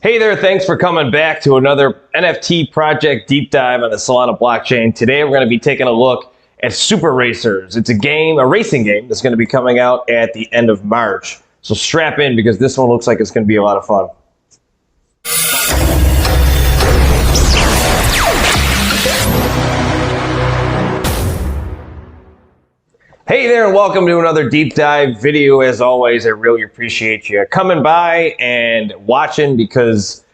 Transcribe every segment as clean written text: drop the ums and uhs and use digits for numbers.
Hey there, thanks for coming back to another NFT project deep dive on the Solana blockchain. Today we're going to be taking a look at Super Racers. It's a racing game that's going to be coming out at the end of March. So strap in because this one looks like it's going to be a lot of fun. Hey there and welcome to another deep dive video. As always, I really appreciate you coming by and watching because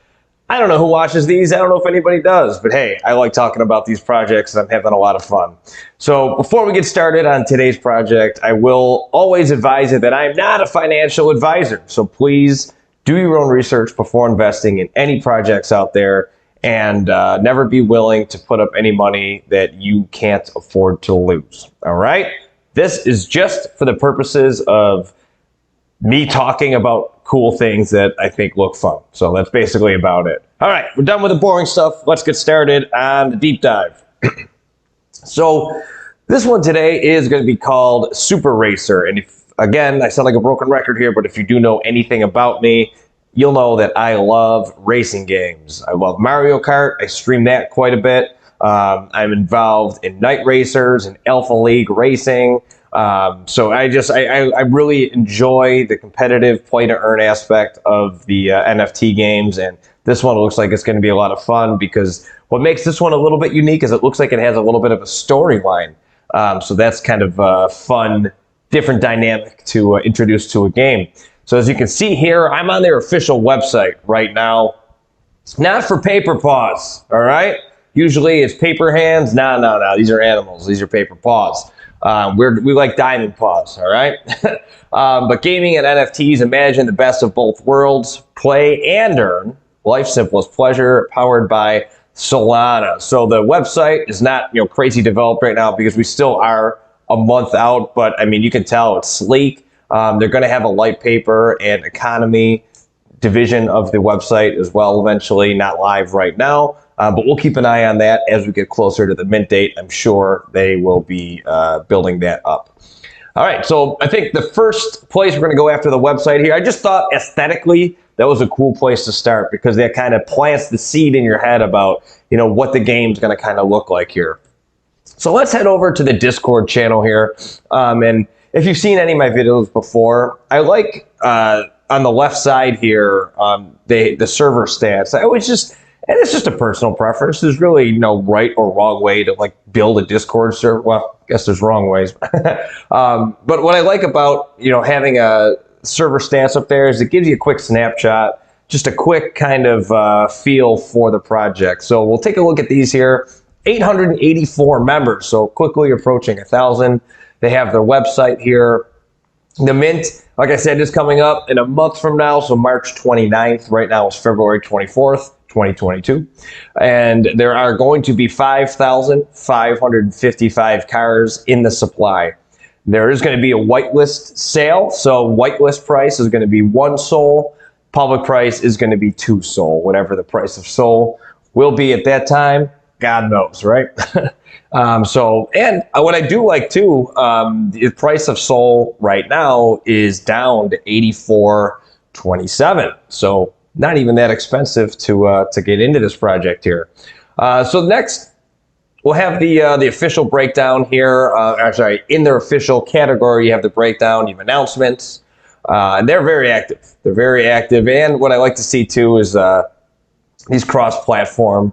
I don't know who watches these. I don't know if anybody does, but hey, I like talking about these projects and I'm having a lot of fun. So before we get started on today's project, I will always advise you that I'm not a financial advisor. So please do your own research before investing in any projects out there and never be willing to put up any money that you can't afford to lose. All right? This is just for the purposes of me talking about cool things that I think look fun. So that's basically about it. All right, we're done with the boring stuff. Let's get started on the deep dive. So this one today is going to be called Super Racer. And again, I sound like a broken record here, but if you do know anything about me, you'll know that I love racing games. I love Mario Kart. I stream that quite a bit. I'm involved in night racers and Alpha League racing. So I really enjoy the competitive play to earn aspect of the NFT games. And this one looks like it's going to be a lot of fun because what makes this one a little bit unique is it looks like it has a little bit of a storyline. So that's kind of a fun, different dynamic to introduce to a game. So as you can see here, I'm on their official website right now. It's not for paper paws, all right? Usually it's paper hands. No. These are animals. These are paper paws. We like diamond paws, all right? But gaming and NFTs, imagine the best of both worlds. Play and earn. Life's simplest pleasure, powered by Solana. So the website is not crazy developed right now because we still are a month out. But I mean, you can tell it's sleek. They're going to have a light paper and economy division of the website as well eventually, not live right now. But we'll keep an eye on that as we get closer to the mint date. I'm sure they will be building that up. All right, so I think the first place we're going to go after the website here, I just thought aesthetically that was a cool place to start because that kind of plants the seed in your head about what the game's going to kind of look like here. So let's head over to the Discord channel here. And if you've seen any of my videos before, I like on the left side here the server stats. And it's just a personal preference. There's really no right or wrong way to build a Discord server. Well, I guess there's wrong ways. But what I like about having a server stats up there is it gives you a quick snapshot, just a quick kind of feel for the project. So we'll take a look at these here. 884 members, so quickly approaching 1,000. They have their website here. The mint, like I said, is coming up in a month from now, so March 29th. Right now it's February 24th. 2022, and there are going to be 5,555 cars in the supply. There is going to be a whitelist sale, so whitelist price is going to be 1 SOL. Public price is going to be 2 SOL. Whatever the price of SOL will be at that time, God knows, right? And what I do like too, the price of SOL right now is down to 84.27. So not even that expensive to get into this project here. So next, we'll have the official breakdown here. In their official category, you have the breakdown, you have announcements, and they're very active. They're very active, and what I like to see too is these cross-platform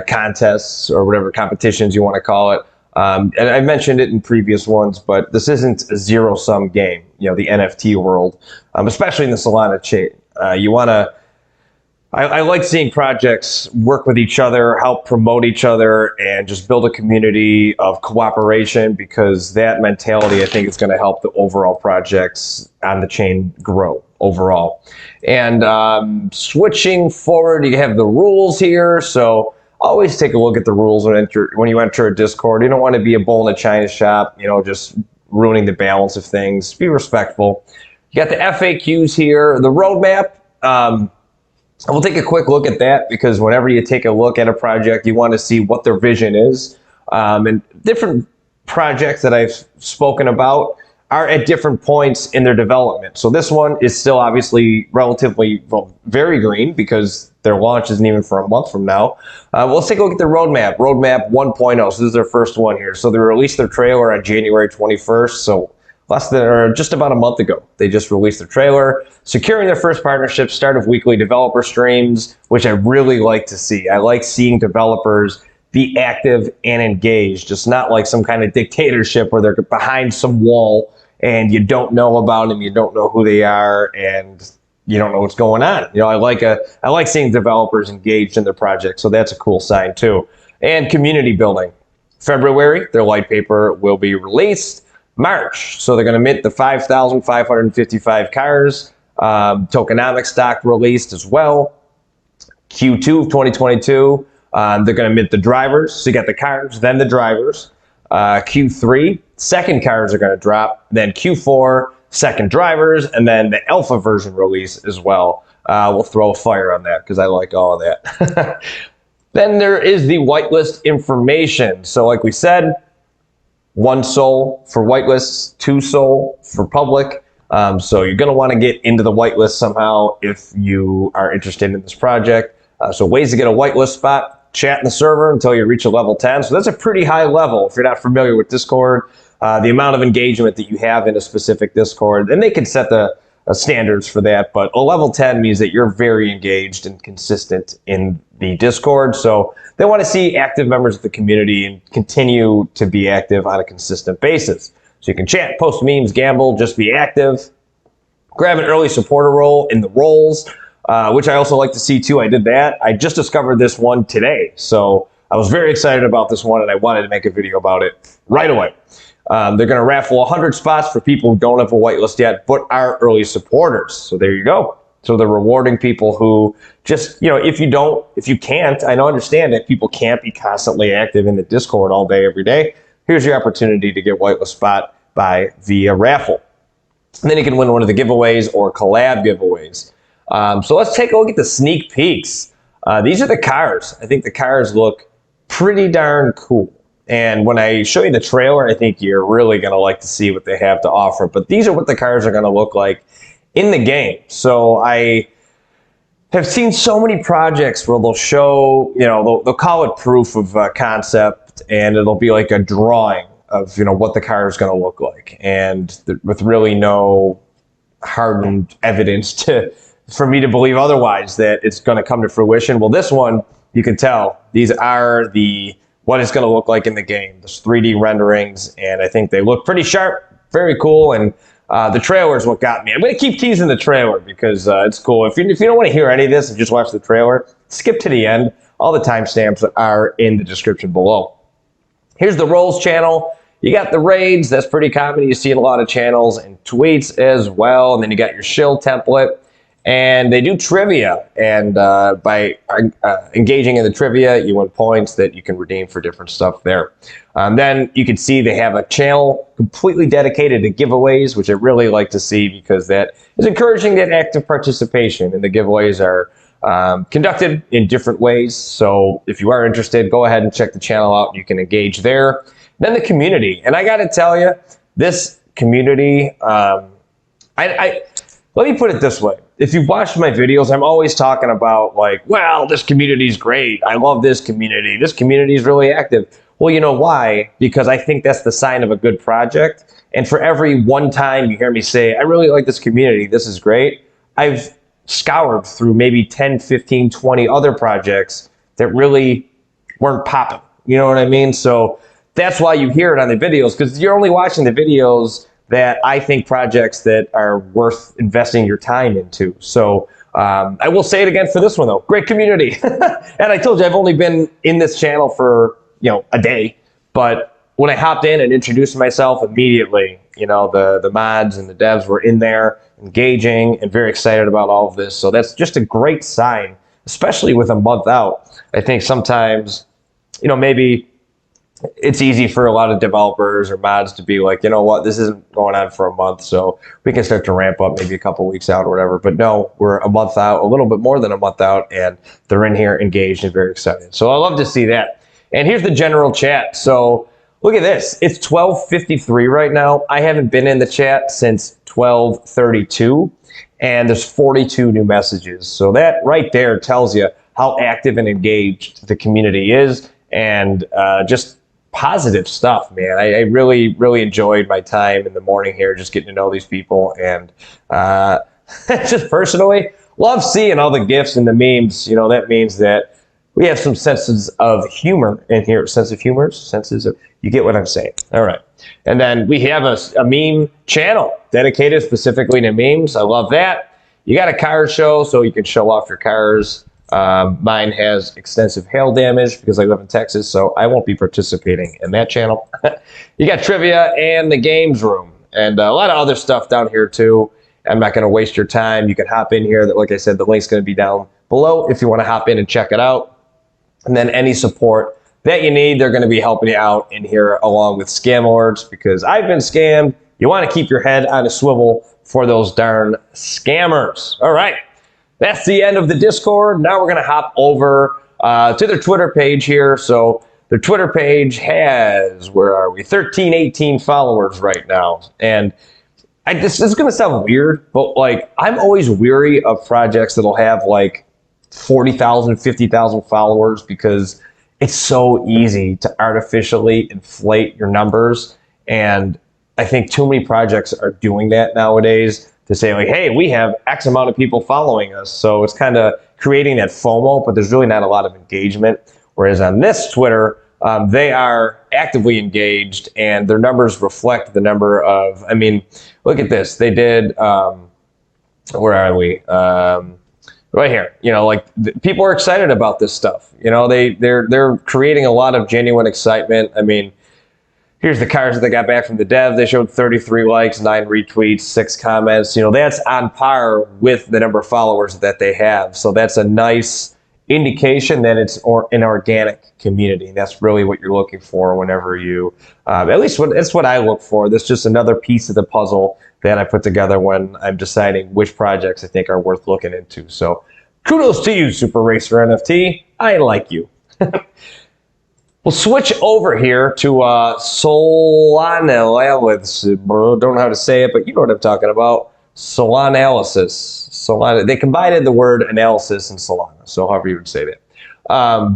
contests or whatever competitions you want to call it. And I mentioned it in previous ones, but this isn't a zero-sum game, the NFT world, especially in the Solana chain. I like seeing projects work with each other, help promote each other, and just build a community of cooperation because that mentality, I think, is going to help the overall projects on the chain grow overall. And switching forward, you have the rules here. So always take a look at the rules when you enter a Discord. You don't want to be a bull in a china shop, just ruining the balance of things. Be respectful. You got the FAQs here, the roadmap. We'll take a quick look at that because whenever you take a look at a project, you want to see what their vision is. And different projects that I've spoken about, are at different points in their development. So this one is still obviously relatively, well, very green because their launch isn't even for a month from now. Well, let's take a look at their roadmap. Roadmap 1.0. So this is their first one here. So they released their trailer on January 21st. So less than, or just about a month ago, they just released their trailer, securing their first partnership, start of weekly developer streams, which I really like to see. I like seeing developers be active and engaged, just not like some kind of dictatorship where they're behind some wall and you don't know about them, you don't know who they are, and you don't know what's going on. You know, I like seeing developers engaged in their projects, so that's a cool sign too. And community building. February, their white paper will be released. March, so they're going to mint the 5,555 cars. Tokenomics stock released as well. Q2 of 2022, they're going to mint the drivers. So you got the cars, then the drivers. Q3, second cars are going to drop. Then Q4, second drivers, and then the alpha version release as well. We'll throw a fire on that because I like all of that. Then there is the whitelist information. So like we said, 1 SOL for whitelists, 2 SOL for public. So you're going to want to get into the whitelist somehow if you are interested in this project. So ways to get a whitelist spot: chat in the server until you reach a level 10. So that's a pretty high level if you're not familiar with Discord. The amount of engagement that you have in a specific Discord, and they can set the standards for that, but a level 10 means that you're very engaged and consistent in the Discord. So they want to see active members of the community and continue to be active on a consistent basis. So you can chat, post memes, gamble, just be active. Grab an early supporter role in the roles, which I also like to see too. I did that. I just discovered this one today. So I was very excited about this one and I wanted to make a video about it right away. They're going to raffle 100 spots for people who don't have a whitelist yet, but are early supporters. So there you go. So they're rewarding people who just, you know, if you can't, I know, understand that people can't be constantly active in the Discord all day, every day. Here's your opportunity to get whitelist spot via raffle. And then you can win one of the giveaways or collab giveaways. So let's take a look at the sneak peeks. These are the cars. I think the cars look pretty darn cool. And when I show you the trailer, I think you're really going to like to see what they have to offer. But these are what the cars are going to look like in the game. So I have seen so many projects where they'll show, you know, they'll call it proof of concept, and it'll be like a drawing of, you know, what the car is going to look like, and with really no hardened evidence for me to believe otherwise that it's going to come to fruition. Well, this one, you can tell these are what it's going to look like in the game. There's 3D renderings, and I think they look pretty sharp, very cool, and the trailer is what got me. I'm going to keep teasing the trailer because it's cool. If you don't want to hear any of this and just watch the trailer, skip to the end. All the timestamps are in the description below. Here's the roles channel. You got the raids. That's pretty common. You see in a lot of channels, and tweets as well. And then you got your shill template. And they do trivia, and by engaging in the trivia, you win points that you can redeem for different stuff there. Then you can see they have a channel completely dedicated to giveaways, which I really like to see because that is encouraging that active participation, and the giveaways are conducted in different ways. So if you are interested, go ahead and check the channel out. You can engage there. Then the community, and I got to tell you, this community, let me put it this way. If you've watched my videos, I'm always talking about like, well, this community is great. I love this community. This community is really active. Well, you know why? Because I think that's the sign of a good project. And for every one time you hear me say, I really like this community, this is great, I've scoured through maybe 10, 15, 20 other projects that really weren't popping. You know what I mean? So that's why you hear it on the videos, because you're only watching the videos that I think projects that are worth investing your time into. So I will say it again for this one though, great community. And I told you I've only been in this channel for, you know, a day, but when I hopped in and introduced myself immediately, you know, the mods and the devs were in there engaging and very excited about all of this. So that's just a great sign, especially with a month out. I think sometimes, you know, maybe it's easy for a lot of developers or mods to be like, you know what, this isn't going on for a month, so we can start to ramp up maybe a couple weeks out or whatever. But no, we're a month out, a little bit more than a month out, and they're in here engaged and very excited. So I love to see that. And here's the general chat. So Look at this. It's 12:53 right now. I haven't been in the chat since 12:32, and there's 42 new messages. So that right there tells you how active and engaged the community is, and just positive stuff, man. I really, really enjoyed my time in the morning here, just getting to know these people, and just personally love seeing all the GIFs and the memes. You know, that means that we have some senses of humor in here. You get what I'm saying. All right. And then we have a meme channel dedicated specifically to memes. I love that. You got a car show, so you can show off your cars. Mine has extensive hail damage because I live in Texas, so I won't be participating in that channel. You got trivia and the games room, and a lot of other stuff down here too. I'm not going to waste your time. You can hop in here. Like I said, the link's going to be down below if you want to hop in and check it out. And then any support that you need, they're going to be helping you out in here along with scam alerts, because I've been scammed. You want to keep your head on a swivel for those darn scammers. All right. That's the end of the Discord. Now we're going to hop over to their Twitter page here. So their Twitter page has, where are we, 18 followers right now. And this is going to sound weird, but like I'm always weary of projects that'll have like 40,000, 50,000 followers, because it's so easy to artificially inflate your numbers. And I think too many projects are doing that nowadays, to say like, hey, we have X amount of people following us. So it's kind of creating that FOMO, but there's really not a lot of engagement. Whereas on this Twitter, they are actively engaged, and their numbers reflect the number of, I mean, look at this. They did, where are we? Right here. You know, like people are excited about this stuff. You know, they're creating a lot of genuine excitement. I mean, here's the cars that they got back from the dev. They showed 33 likes, 9 retweets, 6 comments. You know, that's on par with the number of followers that they have. So that's a nice indication that it's an organic community. That's really what you're looking for whenever you, at least that's what I look for. That's just another piece of the puzzle that I put together when I'm deciding which projects I think are worth looking into. So kudos to you, Super Racer NFT. I like you. We'll switch over here to Solanalysis. Don't know how to say it, but you know what I'm talking about. Solanalysis. They combined the word analysis and Solana, so however you would say that.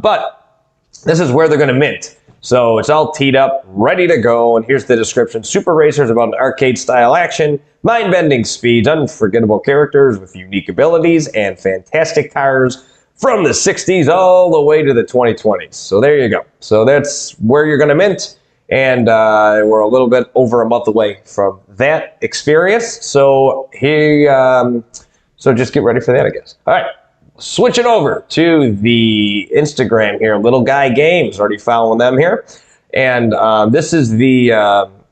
But this is where they're going to mint. So it's all teed up, ready to go, and here's the description. Super Racer is about an arcade-style action, mind-bending speeds, unforgettable characters with unique abilities, and fantastic cars from the 60s all the way to the 2020s. So there you go. So that's where you're going to mint. And we're a little bit over a month away from that experience. So so just get ready for that, I guess. All right. Switching over to the Instagram here. Little Guy Games. Already following them here. And this is the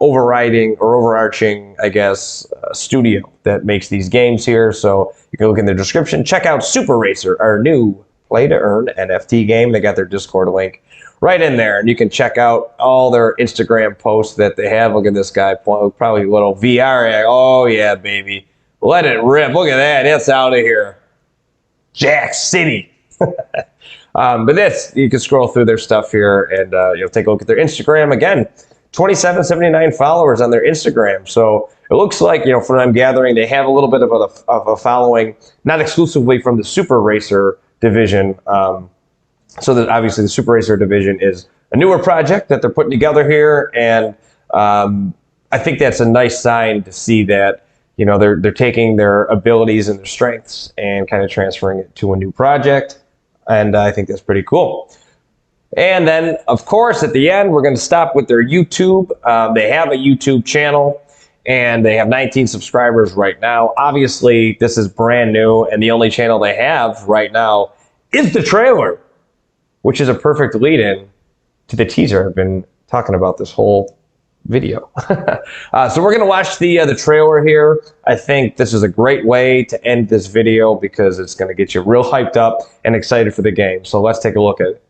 overarching, I guess, studio that makes these games here. So you can look in the description. Check out Super Racer, our new play-to-earn NFT game. They got their Discord link right in there. And you can check out all their Instagram posts that they have. Look at this guy, probably a little VR. Oh, yeah, baby. Let it rip. Look at that. It's out of here. Jack City. But this, you can scroll through their stuff here and take a look at their Instagram. Again, 2779 followers on their Instagram. So it looks like, from what I'm gathering, they have a little bit of a following, not exclusively from the Super Racer division. So that obviously the Super Racer division is a newer project that they're putting together here. And I think that's a nice sign to see that, they're taking their abilities and their strengths and kind of transferring it to a new project. And I think that's pretty cool. And then, of course, at the end, we're going to stop with their YouTube. They have a YouTube channel, and they have 19 subscribers right now. Obviously, this is brand new, and the only channel they have right now is the trailer, which is a perfect lead-in to the teaser I've been talking about this whole video. So we're going to watch the trailer here. I think this is a great way to end this video because it's going to get you real hyped up and excited for the game. So let's take a look at it.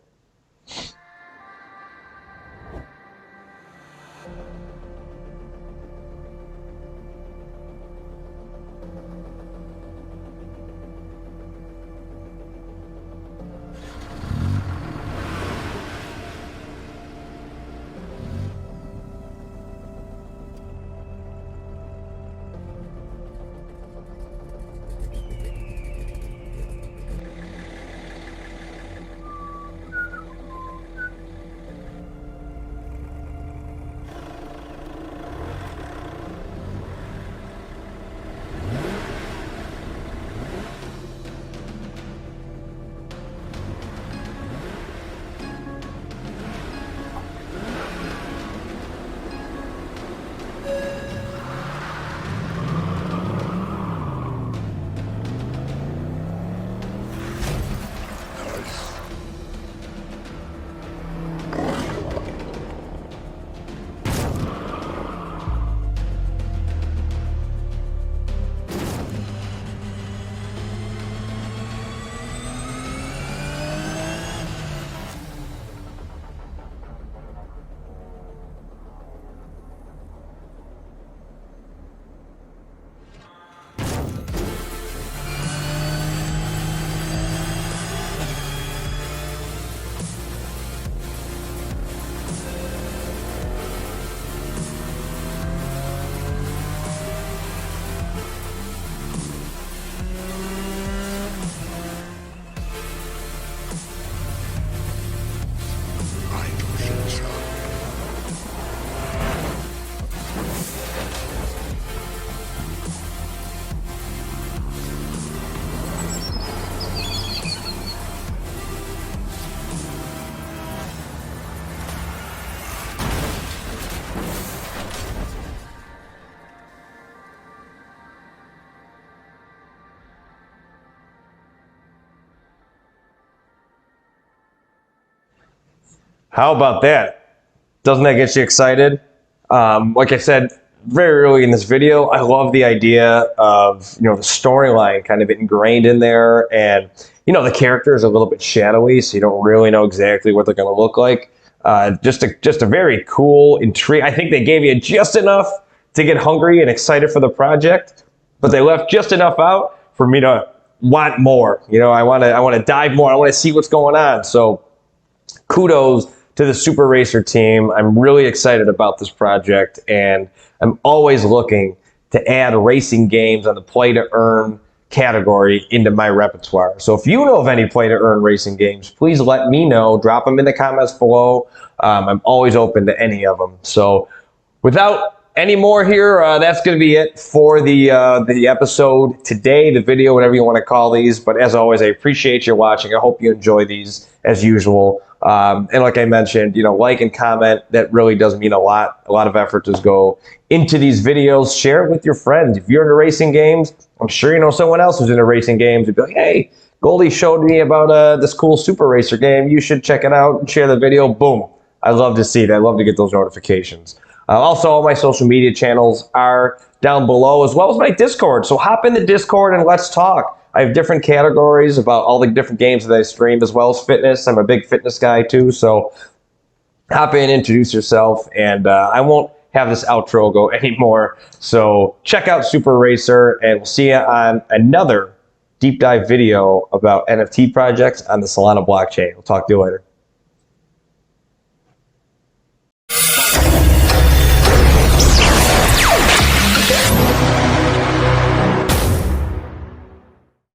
How about that? Doesn't that get you excited? Like I said very early in this video, I love the idea of, the storyline kind of ingrained in there, and the characters are a little bit shadowy, so you don't really know exactly what they're going to look like. Just a very cool intrigue. I think they gave you just enough to get hungry and excited for the project, but they left just enough out for me to want more. I want to dive more. I want to see what's going on. So kudos to the Super Racer team. I'm really excited about this project, and I'm always looking to add racing games on the play to earn category into my repertoire. So if you know of any play to earn racing games, please let me know. Drop them in the comments below. I'm always open to any of them. So without any more here, that's going to be it for the episode today, the video, whatever you want to call these. But as always, I appreciate you watching. I hope you enjoy these as usual. And like I mentioned, like and comment. That really does mean a lot. A lot of effort does go into these videos. Share it with your friends. If you're into racing games, I'm sure you know someone else who's into racing games. You'd be like, hey, Goldie showed me about this cool Super Racer game. You should check it out and share the video. Boom. I love to see that. I love to get those notifications. Also, all my social media channels are down below, as well as my Discord. So hop in the Discord and let's talk. I have different categories about all the different games that I stream, as well as fitness. I'm a big fitness guy too. So hop in, introduce yourself, and I won't have this outro go anymore. So check out Super Racer, and we'll see you on another deep dive video about NFT projects on the Solana blockchain. We'll talk to you later.